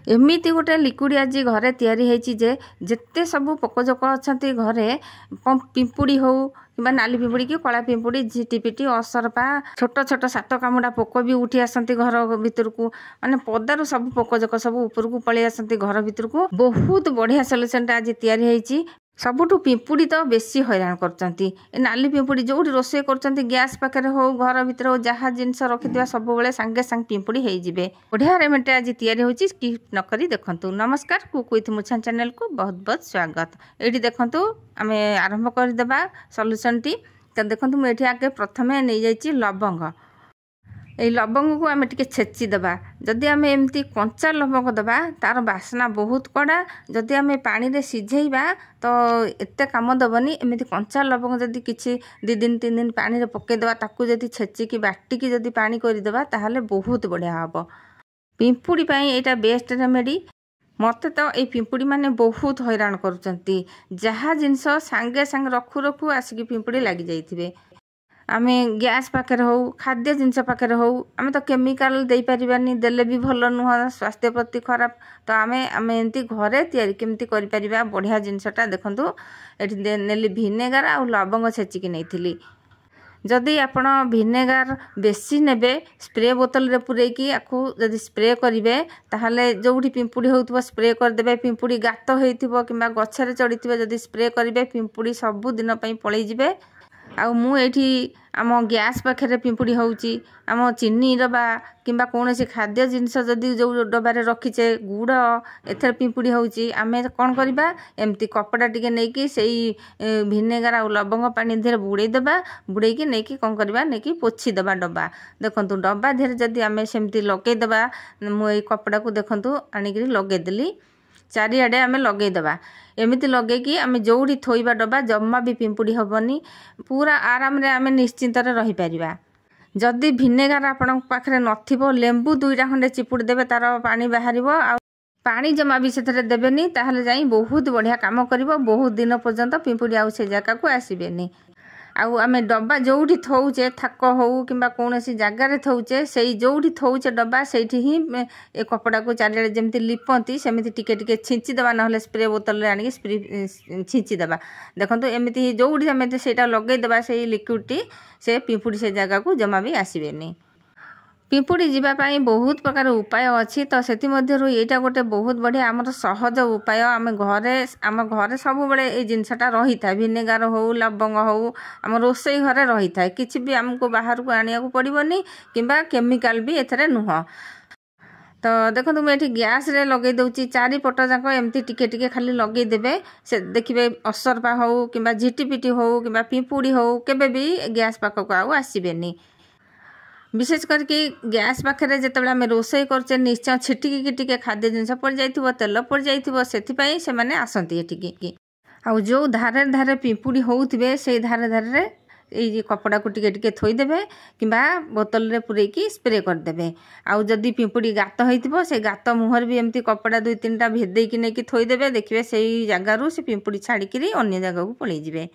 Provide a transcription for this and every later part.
एमती गोटे लिक्विड आज घरे तैयारी होती जे जिते सब पोकजोक अच्छा घरे पिंपुड़ी हो कि नाली पिंपुड़ी कि कला पिंपुड़ी झिटीपिटी असरपा छोट छोट सात कामुड़ा पोक भी उठी आसती घर भितर को माने पदारू सब पोकजोक सब ऊपर को पलि आसती घर भितर को। बहुत बढ़िया सल्यूशन आज तैयारी होती। सबुठू पिंपुड़ी तो बेसी हैरान करचंती नाली पिंपुड़ी जो रोषे करचंती गैस पाखे हो घर भितर हो जहाँ जिनस रखिथिबा सब बेले सांगे सांग पिंपुड़ी हो जिवे। बढ़िया रेमेडी आज तैयारी होची स्किप न करी देखंतु। नमस्कार कुक विथ मुछान चैनल को बहुत बहुत स्वागत। एठी देखंतु आमे आरंभ कर देबा सॉल्यूशन टी। तो देखंतु मु एठी आगे प्रथमे नै जाईची लवंग। এই लवंग को आम टे छेची देबा। जदि आम एमती कंचा लवंग देबा तार बासना बहुत कड़ा। जदि आम पानी रे सिझेइबा तो एते काम दबनी। एमती कंचा लवंग जदि किछि 2 दिन 3 दिन पानी रे पके देबा ताकू जदि छेची की बाटी की जदि पानी कर देबा ताहले बहुत बढ़िया हबो। पिंपुड़ी पई एटा बेस्ट रेमेडी। मते तो ए पिंपुड़ी माने बहुत हैरान करूचंती जहाँ जिनस सांगे सांग रखु रखु आसिक पिंपुड़ी लागी जाइथिबे। आमे गैस पाखे हो खाद्य जिनस पाखे हो आमे तो केमिकल दे परिबानी देले भी भल नुह स्वास्थ्य प्रति खराब। तो आमे एमती घरे तैयारी केमती करि परिबा बढ़िया जिनसटा देखंतु। एठी नेली भिनेगार आ लवंग छेचिकी नैथिली। जदि आपण भिनेगार बेसी नेबे स्प्रे बोतल रे पुरेकी आकु जदि स्प्रे करिवे ताहले जोउठी पिंपुड़ी होउतबो स्प्रे कर देबे। पिंपुड़ी गात होइथिबो किबा गछरे चढ़िथिबे जदि स्प्रे करिवे पिंपुड़ी सब दिन पई पळै जिवे। आउ मु एठी आम गैस पाखे पिंपुड़ी होउची आम चीनी डबा किंबा कौनसी खाद्य जिनस जदि जो डबारे रखीचे गुड़ एथर पिंपुड़ी होउची आमे कोन करबा एमती कपड़ा टिके नेकी सेई भिनेगार आ लवंग पानी धेर बुड़े देबा। बुड़े की नेकी कोन करबा नेकी पोछि देबा डबा। देखंतु डबा धेर जदि आमे सेमती लगे देबा मु एई कपड़ा को देखंतु आनिकरी लगे देली चारिआडे आमे लगे देबा। एमिति लगे कि आमे जोड़ी थोइबा डबा जम्मा भी पिंपुड़ी हबनी। पूरा आराम रे आमे निश्चिंत रे रही परिबा। जदि भिनेगार आपन पाखरे नथिबो लेंबू 2टा खंडे चिपुड़ देबे तार पानी बाहरिबो। आ पानी जमा भी सेथरे देबेनी ताहले जाई बहुत बढ़िया काम करिवो। बहुत दिन पर्यंत पिंपुड़ी आउ से जगह को आसीबेनी। आउ आमे डब्बा जोउठी थौचे थाक हो किंबा कोनोसी जगार थौचे सेई जोउठी थौचे डब्बा सेठी ही ए कपड़ा को चारिआडे जेमती लिपंती सेमिति टिके टिके छिंची देबा नहले स्प्रे बोतल रे आनी स्प्रे छिंची देबा। देखंतु एमिति जोउठी आमे सेटा लगे देबा सेई लिक्विड टी से पिंपुड़ी से जगह को जमा भी आसीबेनी। पिंपुड़ी जीवा पाई बहुत प्रकार उपाय अच्छी। तो सेति मध्यरु एटा गोटे बहुत बढ़िया आमर सहज उपाय। आम घरे सब बेले ए जिनसटा रही था भिनेगार हो लवंग हो आम रोसई घरे रही था। किछि भी हमको बाहर को आनिया को पड़िबनी किंबा केमिकल भी एथरे नुह। तो देखो मुझे गैस रे लगे दूची चारिपट जाक एमती टिके टिके खाली लगे देबे से देखिए असरपा हो किंबा झिटीपिटी हो किंबा पिंपुड़ी हो केबे भी गैस पाखक आउ आसीबेनी। विशेष करके गैस पाखे जितेबाला आम रोषे करचे निश्चय छिटिकी टिके खाद्य जिनस पड़ जाइथिबो तेल पड़ जाइथिबो सेथिपई से माने आसंती एटिकी। आउ जो धारे धारे पिंपुड़ी होउथिबे सेई धारे धारे ये कपड़ा को टिके टिके थोई देबे किंबा बोतल रे पुरेकी स्प्रे कर देबे। आउ जदी पिंपुड़ी गात होइथिबो से गात मुहर भी एमती कपड़ा 2-3टा भेदेई कि नेकी थोई देबे। देखिबे सेई जगारू से पिंपुड़ी छाड़िकी अन्य जगह को पळै जिवे।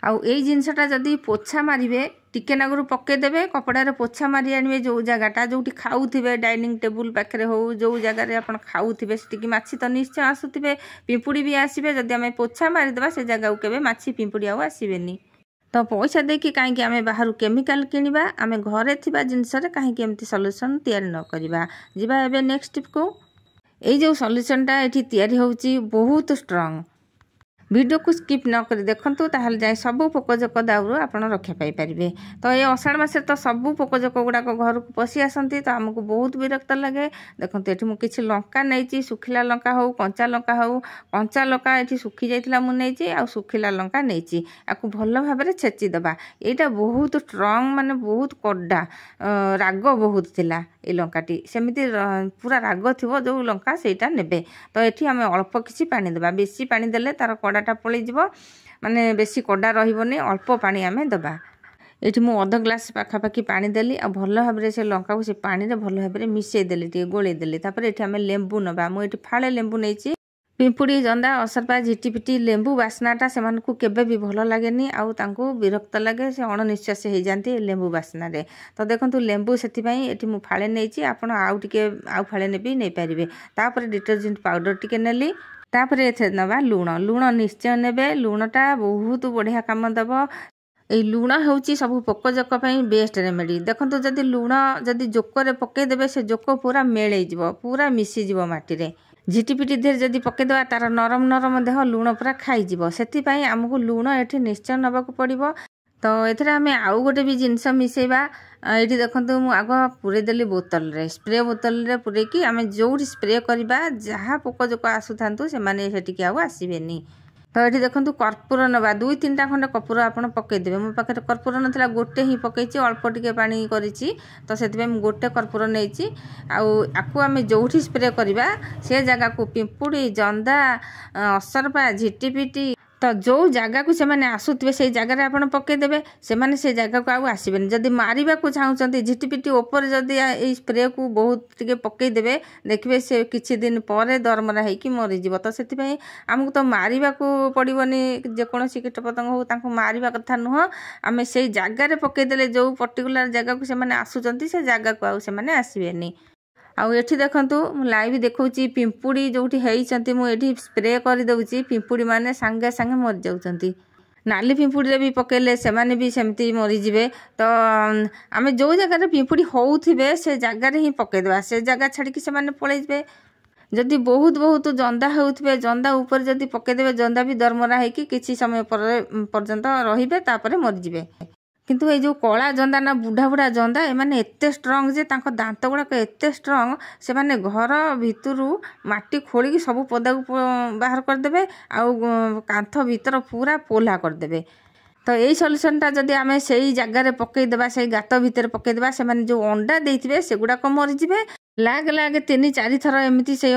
आउ एई जिनसटा जदी पोछा मारिबे टिके नागरू पके देबे कपड़ा रे पोछा मारी आनिबे। जो जगाटा जोठी खाउथिबे डाइनिंग टेबुल पाखरे हो जो जगह रे आपण खाउथिबे सेटिकी माछी तो निश्चय आसुथिबे पिंपुड़ी भी आसीबे। जदी आमे पोछा मारी देबा से जगह को केबे माछी पिंपुड़ी आउ आसीबेनी। तो पैसा देखी कहीं आमे बाहर केमिकल किनिबा आमे घरे थिबा जिनस रे कहीं एमती सॉल्यूशन तैयारी न करिबा। जिबा एबे नेक्स्ट टिप को एई जो सॉल्यूशनटा एठी तैयारी होउची बहुत स्ट्रांग। वीडियो को स्किप न कर देखंतु ताहले जाय सब पोकजोक दाउरू आपण रक्षा पाई परिबे। तो ये अषाढ़ मासे तो सब पोकजोक गुड़ाक घर को पशि आसती तो आमको बहुत विरक्त लगे। देखंतु एठी मु किछि लंका नैची सुखिला लंका हो कंचा लंका एठी सुखी जाइथिला मु नैची आ सुखिला लंका नैची आकु भल भाबरे छेची देबा। एटा बहुत स्ट्रांग माने बहुत कड्डा राग बहुत थिला ए लंकाटी सेमिति पूरा राग थिबो जो लंका सेटा नेबे। तो एठी आमे अल्प किछि पानी देबा। बेसी पानी देले तार कड़ाटा पळै जिवो माने बेसी कड़ा रहिबोनी अल्प पानी आमे देबा। एठी मु अध ग्लास पाखापाखि पानी देली आ भल भाबरे से लंका को से पानी रे भल भाबरे मिसै देली टे गोळे देली। तापर एठी आमे लेंबू नबा। मु एठी फाळे लेंबू नैची पिंपुड़ी जंदा असरपा झिटिपिटी लेंबू बास्नाटा से केबे भी भल लगे आउ तांको विरक्त लगे से अणनिश्वास हो जाती लेंबू बास्ना रे। तो देखो लेंबू से मु फाड़े नहीं आपण आउ टिके आउ फाड़े ने भी नहीं पारे। तापर डिटर्जेंट पाउडर टिके नेली तापर एथे नवा लुण लुण निश्चय नेबे लुणटा बहुत बढ़िया काम दब। এই ଲୁଣ ହେଉଛି ସବୁ ପୋକଜୋକ ପାଇଁ ବେଷ୍ଟ ରେମେଡ଼ି। ଦେଖନ୍ତୁ ଯଦି ଲୁଣ ଯଦି ଜୋକରେ ପକାଇଦେବେ ସେ ଜୋକ ପୁରା ମେଳେଇଯିବ ପୁରା ମିଶିଯିବ ମାଟିରେ। ଝିଟିପିଟି ଦେହରେ ଯଦି ପକାଇଦେବା ତାର ନରମ ନରମ ଦେହ ଲୁଣ ପୁରା ଖାଇଯିବ। ସେଥିପାଇଁ ଆମକୁ ଲୁଣ ଏଠି ନିଶ୍ଚୟ ନେବାକୁ ପଡ଼ିବ। ତ ଏଥିରେ ଆମେ ଆଉ ଗୋଟେ ବି ଜିନିଷ ମିଶାଇବା। ଏଇଠି ଦେଖନ୍ତୁ ମୁଁ ଆଗ ପୁରେଇଦେଲି ବୋତଲରେ ସ୍ପ୍ରେ ବୋତଲରେ ପୁରେଇକି ଆମେ ଯେଉଁଠି ସ୍ପ୍ରେ କରିବା ଯାହା ପୋକଜୋକ ଆସୁଥାନ୍ତୁ ସେମାନେ ସେଠିକି ଆଉ ଆସିବେନି। तो ये देखो कर्पूर नवा 2-3टा खंडे कर्पूर आप पकईदे। मो पाखे कर्पूर नाला गोटे ही पकई अल्प टिके पानी करी तो से गोटे कर्पूर नहीं आकु आम जो स्प्रे करवा से जगह को पिंपुड़ी जंदा असरपा झिटिपिटी तो जो जगह को से आसुवे से जगह आप पकईदे से जगह को आसबे। जदि मारे को चाहते झिटिपिटी उपर जदि ये स्प्रे को बहुत टिके पकईदे देखिए से किछि दिन पर दरमरा होगी मरीज। तो से आमको तो मारे को पड़ोनी जेकोसी कीटपतंग हो मारे कथा नुह आम से जगार पकईदे जो पर्टिकुलर जगह को से आसुँच से जगह को आसबे। आउ एठी देखंतु लाइव देखौची पिंपुड़ी जोठी हेइचंती मु एठी स्प्रे कर दउची पिंपुड़ी माने संगे संगे मर जाउचंती। नाली पिंपुड़ी रे भी पकेले से माने भी सेमती मरी जिवे। तो आमे जो जगह रे पिंपुड़ी होउथिबे से जगह रे ही पके देबा से जगह छाड़ी कि से माने पळै जिवे। जदि बहुत बहुत जंदा होउथिबे जंदा ऊपर जदि पके देबे जंदा भी दरमरा है कि किछि समय पर्यंत रहिबे तापरे मर जिवे। किंतु ये जो कला जंदा ना बुढ़ा बुढ़ा जंदा एमाने एते स्ट्रंग जे तांको दांत गुड़ाक एते स्ट्रंग से माने घर भितरू माटी खोलिकी सब पदा को बाहर करदेबे आउ कांथ भीतर पूरा पोला करदेबे। तो यही सल्यूशनटा जदि आम से जगार पकईदेबा से गात भितर पकईदेबा से माने जो अंडा देइथिबे सेगुड़ाक मरीजिबे। लाग लाग 3-4 थर एमती से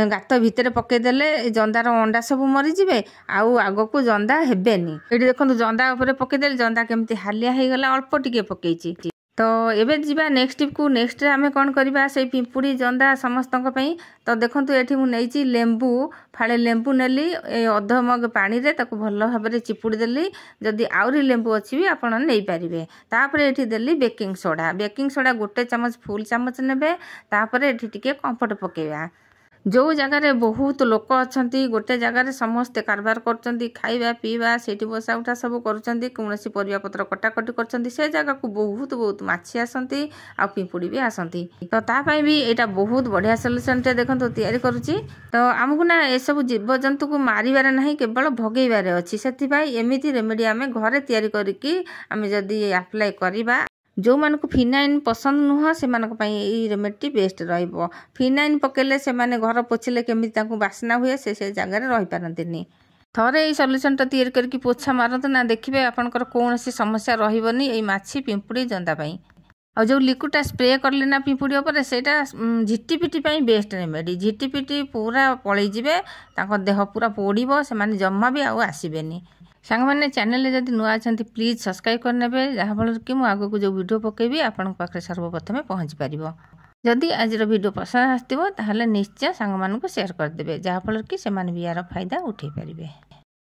गात भितर पकईदेले जंदार अंडा सब मरीजिबे आउ आग को जंदा हेबेनी। ये देखो जंदा उपर पकईदेले जंदा केमती हालिया होगला अल्प टिके पकईची। तो एबे जीवा नेक्स्ट टिप को नेक्स्ट आमे कौन करबा से पिंपुड़ी जंदा समस्तक पई। तो देखंतु एठी मु नेइची लेंबू फाळे लेंबू नेली अध मग पानी रे ताको भलो भाबरे चिपुड़ी देली। जदि आउरी लेंबू अछि भी आपण नै पारिबे। तापरे एठी देली बेकिंग सोडा गोटे चमच फुल चमच नेबे। तापरे एठी टिके कंफर्ट पकेबा। जो जगार बहुत लोक अच्छा गोटे जगार समस्ते कारबार कर खाଇବା पीवा सेठी बसा उठा सब करुँच कौन परिया पत्र कटाकटी कर से जगह को बहुत बहुत माछी आसती आ पिंपुड़ी भी आसती। तो तापाई भी यहाँ बहुत बढ़िया सल्यूशन टे देखो तैयारी करुच्ची। तो आमको ना ये सब जीवजंतु को मारिबार नहीं केवल भगेबार अच्छी से एमती रेमेडी आम घरे तैयारी करिकी आम जदि अप्लाई करवा जो मान को फिनाइन पसंद नुह से रेमेडी बेस्ट रहिबो। फिनाइन पकेले से माने घर पोछिले केमी बास्ना हुए से जगह रही पारंतिनी। थरे ये सल्यूशन टा तैयारी करके पोछा मारत ना देखिए आपनकर कौन सी समस्या रहिबनी ए माछी पिंपुड़ी जंदा पई। और जो लिक्विडटा स्प्रे करले ना पिंपुड़ी उपर सेटा झिटिपिटी पई बेस्ट रेमेडी। झिटिपिटी पूरा पळै जिवे ताको देह पूरा पोड़िबो से माने जम्मा भी आउ आसीबेनी। सांग मैंने चैनल जदि नुआ अच्छा प्लीज सब्सक्राइब करने जहाँफल कि मुझे आगक जो वीडियो पकेबी आपण पाखे सर्वप्रथमे पहुँची पार। जदि आज वीडियो पसंद आसो निश्चय सांग मानू शेयर करदे जहाँफल कि से भी यार फायदा उठे पारे।